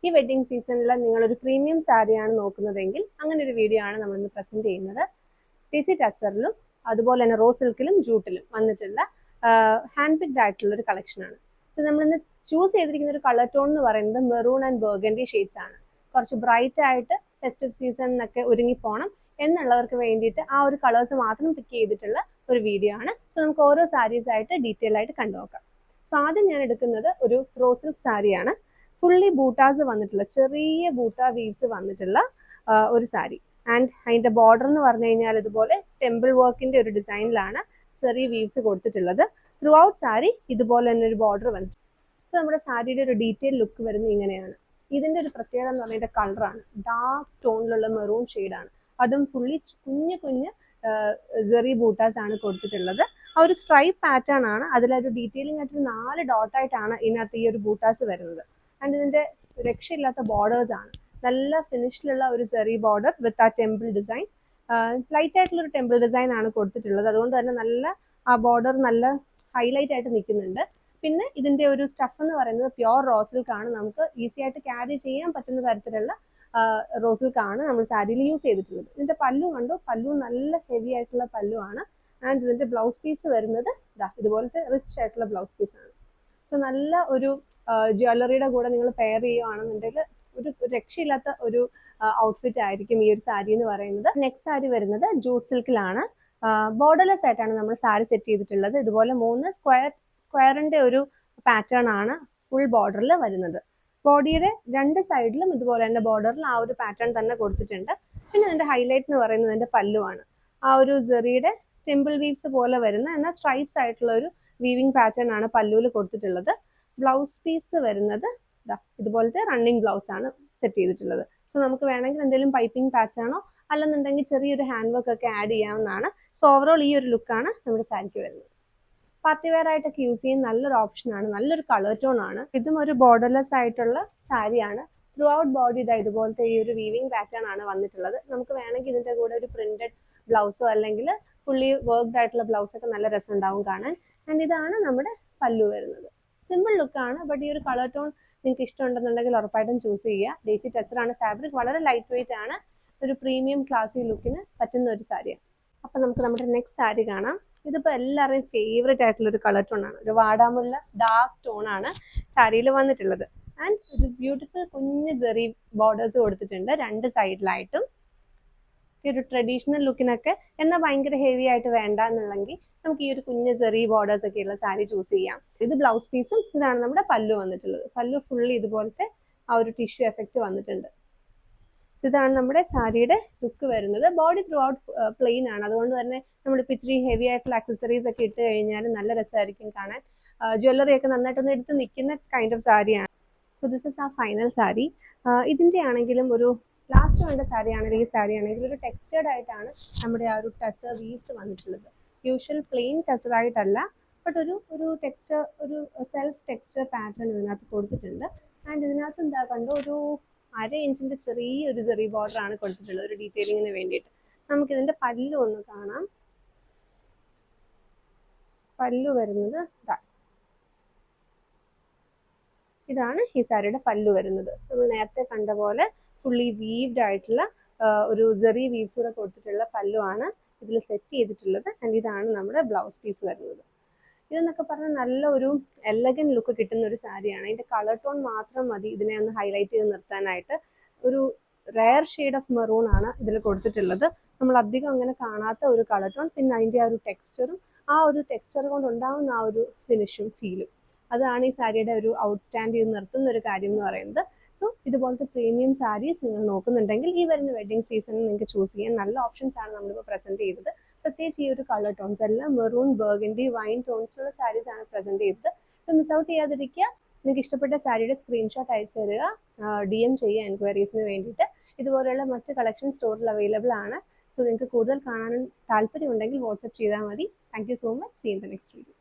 ഈ വെഡിങ് സീസണിൽ നിങ്ങളൊരു പ്രീമിയം സാരിയാണ് നോക്കുന്നതെങ്കിൽ അങ്ങനെ ഒരു വീഡിയോ ആണ് നമ്മൾ ഇന്ന് പ്രസന്റ് ചെയ്യുന്നത്. ടിസി ടസറിലും അതുപോലെ തന്നെ റോ സിൽക്കിലും ജൂട്ടിലും വന്നിട്ടുള്ള ഹാൻഡ് പിക്ഡ് ആയിട്ടുള്ള ഒരു കളക്ഷനാണ്. സോ നമ്മളിന്ന് ചൂസ് ചെയ്തിരിക്കുന്ന ഒരു കളർ ടോൺ എന്ന് പറയുന്നത് മെറൂൺ ആൻഡ് ബർഗൻഡി ഷെയ്ഡ്സ് ആണ്. കുറച്ച് ബ്രൈറ്റ് ആയിട്ട് ഫെസ്റ്റീവ് സീസണിനൊക്കെ ഒരുങ്ങി പോകണം എന്നുള്ളവർക്ക് വേണ്ടിയിട്ട് ആ ഒരു കളേഴ്സ് മാത്രം പിക്ക് ചെയ്തിട്ടുള്ള ഒരു വീഡിയോ ആണ്. സോ നമുക്ക് ഓരോ സാരീസ് ആയിട്ട് ഡീറ്റെയിൽ ആയിട്ട് കണ്ടുനോക്കാം. സോ ആദ്യം ഞാൻ എടുക്കുന്നത് ഒരു റോ സിൽക്ക് സാരിയാണ്. ഫുള്ളി ബൂട്ടാസ് വന്നിട്ടുള്ള ചെറിയ ബൂട്ട വീവ്സ് വന്നിട്ടുള്ള ഒരു സാരി. ആൻഡ് അതിന്റെ ബോർഡർ എന്ന് പറഞ്ഞു കഴിഞ്ഞാൽ ഇതുപോലെ ടെമ്പിൾ വർക്കിന്റെ ഒരു ഡിസൈനിലാണ് ചെറിയ വീവ്സ് കൊടുത്തിട്ടുള്ളത്. ത്രൂ ഔട്ട് സാരി ഇതുപോലെ തന്നെ ഒരു ബോർഡർ വന്നിട്ടുണ്ട്. സോ നമ്മുടെ സാരിയുടെ ഒരു ഡീറ്റെയിൽ ലുക്ക് വരുന്നത് ഇങ്ങനെയാണ്. ഇതിന്റെ ഒരു പ്രത്യേകത എന്ന് പറഞ്ഞാൽ കളറാണ് ഡാർക്ക് ടോണിലുള്ള മെറൂൺ ഷെയ്ഡാണ്. അതും ഫുള്ളി കുഞ്ഞു കുഞ്ഞ് ജെറി ബൂട്ടാസ് ആണ് കൊടുത്തിട്ടുള്ളത്. ആ ഒരു സ്ട്രൈപ്പ് പാറ്റേൺ ആണ്. അതിലൊരു ഡീറ്റെയിലിംഗ് ആയിട്ട് 4 ഡോട്ടായിട്ടാണ് ഇതിനകത്ത് ഈ ഒരു ബൂട്ടാസ് വരുന്നത്. ആൻഡ് ഇതിന്റെ രക്ഷയില്ലാത്ത ബോർഡേഴ്സ് ആണ്. നല്ല ഫിനിഷിലുള്ള ഒരു ചെറിയ ബോർഡർ വിത്ത് ആ ടെമ്പിൾ ഡിസൈൻ. ലൈറ്റ് ആയിട്ടുള്ള ഒരു ടെമ്പിൾ ഡിസൈൻ ആണ് കൊടുത്തിട്ടുള്ളത്. അതുകൊണ്ട് തന്നെ നല്ല ആ ബോർഡർ നല്ല ഹൈലൈറ്റ് ആയിട്ട് നിൽക്കുന്നുണ്ട്. പിന്നെ ഇതിന്റെ ഒരു സ്റ്റഫ് എന്ന് പറയുന്നത് പ്യോർ റോ സിൽക്ക് ആണ്. നമുക്ക് ഈസി ആയിട്ട് ക്യാരി ചെയ്യാൻ പറ്റുന്ന തരത്തിലുള്ള റോ സിൽക്ക് ആണ് നമ്മൾ സാരിയിൽ യൂസ് ചെയ്തിട്ടുള്ളത്. ഇതിന്റെ പല്ലു കണ്ടു. പല്ലു നല്ല ഹെവി ആയിട്ടുള്ള പല്ലു ആണ്. ആൻഡ് ഇതിന്റെ ബ്ലൗസ് പീസ് വരുന്നത് ഇതുപോലത്തെ റിച്ച് ആയിട്ടുള്ള ബ്ലൗസ് പീസ് ആണ്. സോ നല്ല ഒരു ജ്വല്ലറിയുടെ കൂടെ നിങ്ങൾ പെയർ ചെയ്യുകയാണെന്നുണ്ടെങ്കിൽ ഒരു രക്ഷയില്ലാത്ത ഒരു ഔട്ട്ഫിറ്റ് ആയിരിക്കും ഈ ഒരു സാരി എന്ന് പറയുന്നത്. നെക്സ്റ്റ് സാരി വരുന്നത് ജൂട്ട് സിൽക്കിലാണ്. ബോർഡർലെസ് ആയിട്ടാണ് നമ്മൾ സാരി സെറ്റ് ചെയ്തിട്ടുള്ളത്. ഇതുപോലെ 3 സ്ക്വയറിന്റെ ഒരു പാറ്റേൺ ആണ് ഫുൾ ബോർഡറിൽ വരുന്നത്. ബോഡിയുടെ 2 സൈഡിലും ഇതുപോലെ തന്നെ ബോർഡറിൽ ആ ഒരു പാറ്റേൺ തന്നെ കൊടുത്തിട്ടുണ്ട്. പിന്നെ ഇതിന്റെ ഹൈലൈറ്റ് എന്ന് പറയുന്നത് ഇതിന്റെ പല്ലുവാണ്. ആ ഒരു ജെറിയുടെ ടെമ്പിൾ വീവ്സ് പോലെ വരുന്ന എന്നാൽ സ്ട്രൈപ്സ് ആയിട്ടുള്ള ഒരു വീവിംഗ് പാറ്റേൺ ആണ് പല്ലുവിൽ കൊടുത്തിട്ടുള്ളത്. ബ്ലൗസ് പീസ് വരുന്നത് ഇതുപോലത്തെ റണ്ണിങ് ബ്ലൗസ് ആണ് സെറ്റ് ചെയ്തിട്ടുള്ളത്. സോ നമുക്ക് വേണമെങ്കിൽ എന്തെങ്കിലും പൈപ്പിംഗ് പാറ്റേണോ അല്ലെന്നുണ്ടെങ്കിൽ ചെറിയൊരു ഹാൻഡ് വർക്ക് ഒക്കെ ആഡ് ചെയ്യാവുന്നതാണ്. സോ ഓവറോൾ ഈ ഒരു ലുക്കാണ് നമ്മുടെ സാരിക്ക് വരുന്നത്. പാർട്ടി വെയർ ആയിട്ടൊക്കെ യൂസ് ചെയ്യാൻ നല്ലൊരു ഓപ്ഷനാണ്. നല്ലൊരു കളർ ടോൺ ആണ്. ഇതും ഒരു ബോർഡർലെസ് ആയിട്ടുള്ള സാരിയാണ്. ത്രൂ ഔട്ട് ബോഡി ഇതുപോലത്തെ ഈ ഒരു വീവിംഗ് പാറ്റേൺ ആണ് വന്നിട്ടുള്ളത്. നമുക്ക് വേണമെങ്കിൽ ഇതിന്റെ കൂടെ ഒരു പ്രിന്റഡ് ബ്ലൗസോ അല്ലെങ്കിൽ ഫുള്ളി വർക്ക്ഡ് ആയിട്ടുള്ള ബ്ലൗസ് ഒക്കെ നല്ല രസം ഉണ്ടാവും കാണാൻ. ആൻഡ് ഇതാണ് നമ്മുടെ പല്ലു വരുന്നത്. സിമ്പിൾ ലുക്കാണ്. ബട്ട് ഈ ഒരു കളർ ടോൺ നിങ്ങൾക്ക് ഇഷ്ടമുണ്ടെന്നുണ്ടെങ്കിൽ ഉറപ്പായിട്ടും ചൂസ് ചെയ്യുക. ഡേസി ടെസറാണ് ഫാബ്രിക്. വളരെ ലൈറ്റ് വെയിറ്റ് ആണ്. ഒരു പ്രീമിയം ക്ലാസി ലുക്കിന് പറ്റുന്ന ഒരു സാരിയാണ്. അപ്പം നമുക്ക് നമ്മുടെ നെക്സ്റ്റ് സാരി കാണാം. ഇതിപ്പോൾ എല്ലാവരുടെയും ഫേവറേറ്റ് ആയിട്ടുള്ള ഒരു കളർ ടോൺ ആണ്. ഒരു വാടാമുല്ല ഡാർക്ക് ടോൺ ആണ് സാരിയിൽ വന്നിട്ടുള്ളത്. ആൻഡ് ഒരു ബ്യൂട്ടിഫുൾ കുഞ്ഞ് ജെറി ബോർഡേഴ്സ് കൊടുത്തിട്ടുണ്ട് 2 സൈഡിലായിട്ടും. ഈ ഒരു ട്രഡീഷണൽ ലുക്കിനൊക്കെ എന്നാൽ ഭയങ്കര ഹെവി ആയിട്ട് വേണ്ട എന്നുള്ളെങ്കിൽ നമുക്ക് ഈ ഒരു കുഞ്ഞ് ചെറിയ ബോർഡേഴ്സ് ഒക്കെ ഉള്ള സാരി ചൂസ് ചെയ്യാം. ഇത് ബ്ലൗസ് പീസും ഇതാണ് നമ്മുടെ പല്ലു വന്നിട്ടുള്ളത്. പല്ലു ഫുള്ളി ഇതുപോലത്തെ ആ ഒരു ടിഷ്യൂ എഫക്റ്റ് വന്നിട്ടുണ്ട്. ഇതാണ് നമ്മുടെ സാരിയുടെ ലുക്ക് വരുന്നത്. ബോഡി ത്രൂ ഔട്ട് പ്ലെയിൻ ആണ്. അതുകൊണ്ട് തന്നെ നമ്മളിപ്പോൾ ഇച്ചിരി ഹെവി ആയിട്ടുള്ള ആക്സസറീസ് ഒക്കെ ഇട്ട് കഴിഞ്ഞാൽ നല്ല രസമായിരിക്കും കാണാൻ. ജ്വല്ലറി ഒക്കെ നന്നായിട്ടൊന്ന് എടുത്ത് നിൽക്കുന്ന കൈൻഡ് ഓഫ് സാരിയാണ്. സോ ദിസ് ഇസ് ആ ഫൈനൽ സാരി. ഇതിൻ്റെ ആണെങ്കിലും ഒരു ലാസ്റ്റ് കണ്ട സാരി ആണെങ്കിൽ ഈ സാരി ആണെങ്കിൽ ഒരു ടെക്സ്റ്റേർഡ് ആയിട്ടാണ് നമ്മുടെ ആ ഒരു ടസർ വീവ്സ് വന്നിട്ടുള്ളത്. യൂഷ്വൽ പ്ലെയിൻ ടസർ ആയിട്ടല്ല, ബട്ട് ഒരു ടെക്സ്ചർ, ഒരു സെൽഫ് ടെക്സ്ചർ പാറ്റേൺ ഇതിനകത്ത് കൊടുത്തിട്ടുണ്ട്. ആൻഡ് ഇതിനകത്ത് എന്താ കണ്ടോ ഒരു 1/2 ഇഞ്ചിന്റെ ചെറിയൊരു ചെറിയ ബോർഡർ ആണ് കൊടുത്തിട്ടുള്ളത് ഒരു ഡീറ്റെയിലിങ്ങിന് വേണ്ടിയിട്ട്. നമുക്കിതിന്റെ പല്ലു ഒന്ന് കാണാം. പല്ലു വരുന്നത് ഇതാണ് ഈ സാരിയുടെ പല്ലു വരുന്നത്. നമ്മൾ നേരത്തെ കണ്ട പോലെ ഫുള്ളി വീവ്ഡ് ആയിട്ടുള്ള ഒരു ജെറി വീവ്സ് കൂടെ കൊടുത്തിട്ടുള്ള പല്ലു ആണ് ഇതിൽ സെറ്റ് ചെയ്തിട്ടുള്ളത്. ആൻഡ് ഇതാണ് നമ്മുടെ ബ്ലൗസ് പീസ് വരുന്നത്. ഇതെന്നൊക്കെ പറഞ്ഞാൽ നല്ല ഒരു എലഗൻ ലുക്ക് കിട്ടുന്ന ഒരു സാരിയാണ്. ഇതിന്റെ കളർ ടോൺ മാത്രം മതി ഇതിനെ ഒന്ന് ഹൈലൈറ്റ് ചെയ്ത് നിർത്താനായിട്ട്. ഒരു റെയർ ഷെയ്ഡ് ഓഫ് മെറൂൺ ആണ് ഇതിൽ കൊടുത്തിട്ടുള്ളത്. നമ്മൾ അധികം അങ്ങനെ കാണാത്ത ഒരു കളർ ടോൺ. പിന്നെ അതിന്റെ ആ ഒരു ടെക്സ്ചറും ആ ഒരു ടെക്സ്ചർ കൊണ്ട് ഉണ്ടാകുന്ന ആ ഒരു ഫിനിഷും ഫീലും അതാണ് ഈ സാരിയുടെ ഒരു ഔട്ട്സ്റ്റാൻഡ് ചെയ്ത് നിർത്തുന്ന ഒരു കാര്യം എന്ന് പറയുന്നത്. സോ ഇതുപോലത്തെ പ്രീമിയം സാരീസ് നിങ്ങൾ നോക്കുന്നുണ്ടെങ്കിൽ ഈ വരുന്ന വെഡിങ് സീസണിൽ നിങ്ങൾക്ക് ചൂസ് ചെയ്യാൻ നല്ല ഓപ്ഷൻസ് ആണ് നമ്മളിപ്പോൾ പ്രസന്റ് ചെയ്തത്. പ്രത്യേകിച്ച് ഈ ഒരു കളർ ടോൺസ് എല്ലാം മെറൂൺ, ബർഗൻഡി, വൈൻ ടോൺസിലുള്ള സാരീസ് ആണ് പ്രസന്റ് ചെയ്തത്. സോ മിസ് ഔട്ട് ചെയ്യാതിരിക്കുക. നിങ്ങൾക്ക് ഇഷ്ടപ്പെട്ട സാരിയുടെ സ്ക്രീൻഷോട്ട് അയച്ചു തരിക. DM ചെയ്യുക എൻക്വയറീസിന് വേണ്ടിയിട്ട്. ഇതുപോലെയുള്ള മറ്റ് കളക്ഷൻ സ്റ്റോറിൽ അവൈലബിൾ ആണ്. സോ നിങ്ങൾക്ക് കൂടുതൽ കാണാൻ താല്പര്യമുണ്ടെങ്കിൽ വാട്സ്ആപ്പ് ചെയ്താൽ മതി. Thank you so much. See in the next video.